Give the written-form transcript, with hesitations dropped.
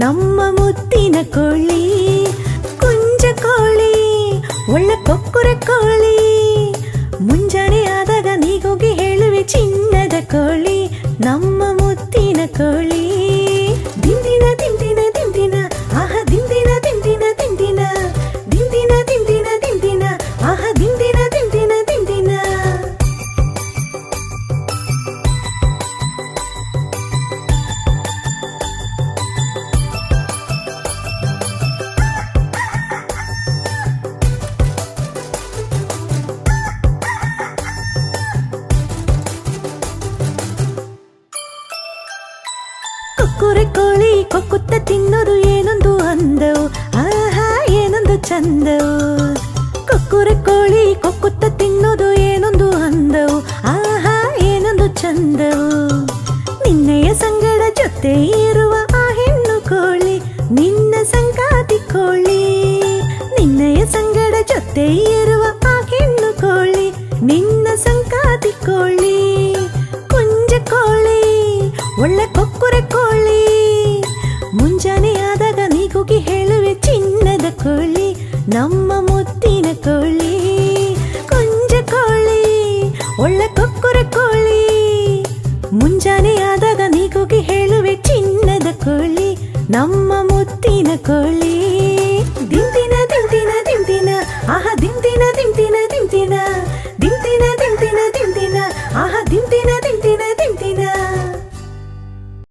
ನಮ್ಮ ಮುತ್ತಿನ ಕೋಳಿ ಕುಂಜ ಕೋಳಿ ಒಳ್ಳೆ ಕೊಕ್ಕುರೆ ಕೋಳಿ. ಮುಂಜಾನೆ ಆದಾಗ ನೀಗೋಗಿ ಹೇಳುವೆ ಚಿನ್ನದ ಕೋಳಿ ನಮ್ಮ ಮುತ್ತಿನ ಕೋಳಿ. ದಿಂದಿನ ದಿಂದಿನ ದಿಂದಿನ ಆಹ ದಿಂದಿನ ದಿಂದಿನ ದಿಂದಿನ ದಿಂದಿನ ದಿಂದಿನ ದಿಂದಿನ ಆಹ ದಿಂದಿನ ದಿಂದಿನ ದಿಂದಿನ. ಕೊಕ್ಕುರೆ ಕೋಳಿ ಕೊಕ್ಕುತ್ತ ತಿನ್ನೋದು ಏನೊಂದು ಅಂದವು, ಆಹಾ ಏನೊಂದು ಚಂದವು. ಕೊಕ್ಕುರೆ ಕೋಳಿ ಕೊಕ್ಕುತ್ತ ತಿನ್ನೋದು ಏನೊಂದು ಅಂದವು, ಆಹಾ ಏನೊಂದು ಚಂದವು. ನಿನ್ನೆಯ ಸಂಗಡ ಜೊತೆ ಇರುವ ಆ ಹೆಣ್ಣು ಕೋಳಿ ನಿನ್ನ ಸಂಗಾತಿ ಕೋಳಿ. ನಿನ್ನೆಯ ಸಂಗಡ ಜೊತೆ ಇರುವ ಆ ಹೆಣ್ಣು ಕೋಳಿ ನಿನ್ನ ಸಂಗಾತಿ ಕೋಳಿ. ಕುಂಜ ಕೋಳಿ ಒಳ್ಳೆ ಕೊಕ್ಕುರೆ ಕೋಳಿ. ಮುಂಜಾನೆ ಆದಾಗ ನೀಗೋಗಿ ಹೇಳುವೆ ಚಿನ್ನದ ಕೋಳಿ ನಮ್ಮ ಮುತ್ತಿನ ಕೋಳಿ. ಕುಂಜ ಕೋಳಿ ಒಳ್ಳೆ ಕೊಕ್ಕುರೆ ಕೋಳಿ. ಮುಂಜಾನೆ ಆದಾಗ ನೀಗೋಗಿ ಹೇಳುವೆ ಚಿನ್ನದ ಕೋಳಿ ನಮ್ಮ ಮುತ್ತಿನ ಕೋಳಿ. ದಿಂದಿನ ದಿಂದಿನ ದಿಂದಿನ ಆಹ ದಿಂದಿನ ದಿಂದಿನ ದಿಂದಿನ.